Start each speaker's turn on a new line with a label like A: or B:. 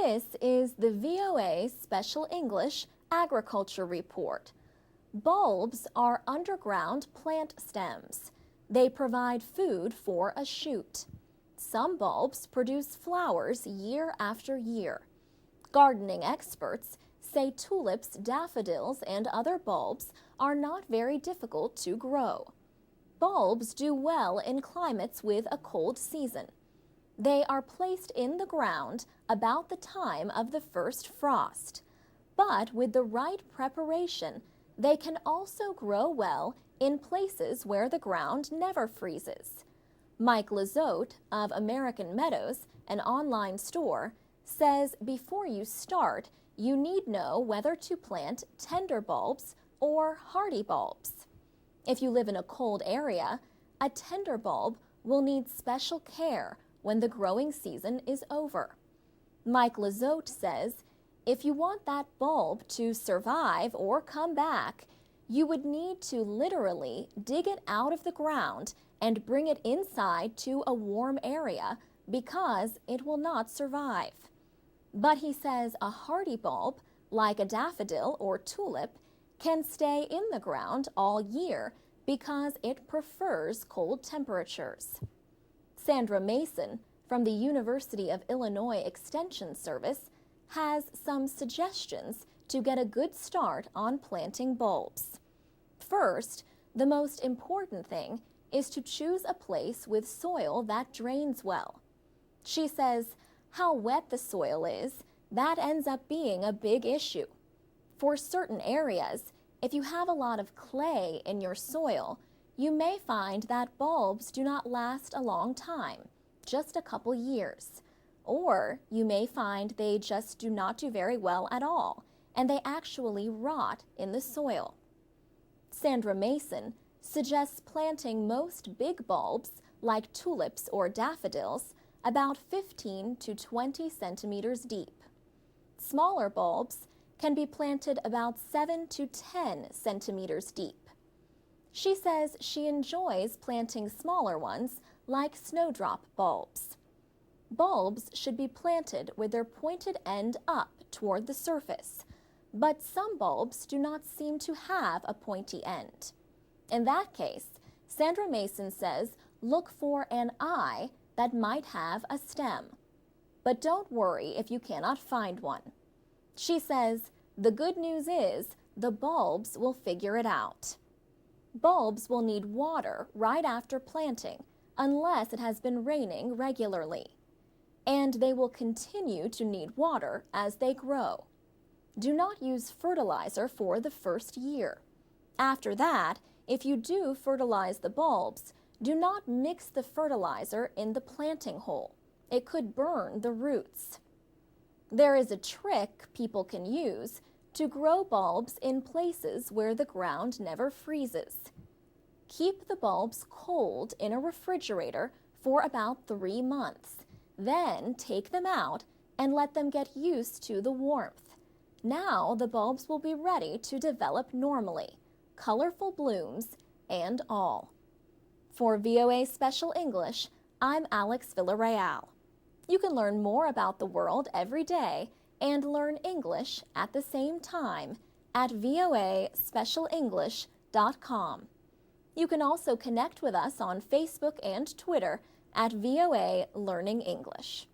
A: This is the VOA Special English Agriculture Report. Bulbs are underground plant stems. They provide food for a shoot. Some bulbs produce flowers year after year. Gardening experts say tulips, daffodils, and other bulbs are not very difficult to grow. Bulbs do well in climates with a cold season. They are placed in the ground about the time of the first frost. But with the right preparation, they can also grow well in places where the ground never freezes. Mike Lizotte of American Meadows, an online store, says before you start, you need know whether to plant tender bulbs or hardy bulbs. If you live in a cold area, a tender bulb will need special care when the growing season is over. Mike Lizotte says if you want that bulb to survive or come back, you would need to literally dig it out of the ground and bring it inside to a warm area because it will not survive. But he says a hardy bulb, like a daffodil or tulip, can stay in the ground all year because it prefers cold temperatures. Sandra Mason from the University of Illinois Extension Service has some suggestions to get a good start on planting bulbs. First, the most important thing is to choose a place with soil that drains well. She says how wet the soil is, that ends up being a big issue. For certain areas, if you have a lot of clay in your soil, you may find that bulbs do not last a long time, just a couple years. Or you may find they just do not do very well at all, and they actually rot in the soil. Sandra Mason suggests planting most big bulbs, like tulips or daffodils, about 15 to 20 centimeters deep. Smaller bulbs can be planted about 7 to 10 centimeters deep. She says she enjoys planting smaller ones like snowdrop bulbs. Bulbs should be planted with their pointed end up toward the surface, but some bulbs do not seem to have a pointy end. In that case, Sandra Mason says look for an eye that might have a stem. But don't worry if you cannot find one. She says the good news is the bulbs will figure it out. Bulbs will need water right after planting unless it has been raining regularly. And they will continue to need water as they grow. Do not use fertilizer for the first year. After that, if you do fertilize the bulbs, do not mix the fertilizer in the planting hole. It could burn the roots. There is a trick people can use to grow bulbs in places where the ground never freezes. Keep the bulbs cold in a refrigerator for about 3 months. Then take them out and let them get used to the warmth. Now the bulbs will be ready to develop normally, colorful blooms and all. For VOA Special English, I'm Alex Villarreal. You can learn more about the world every day and learn English at the same time at voaspecialenglish.com. You can also connect with us on Facebook and Twitter at VOA Learning English.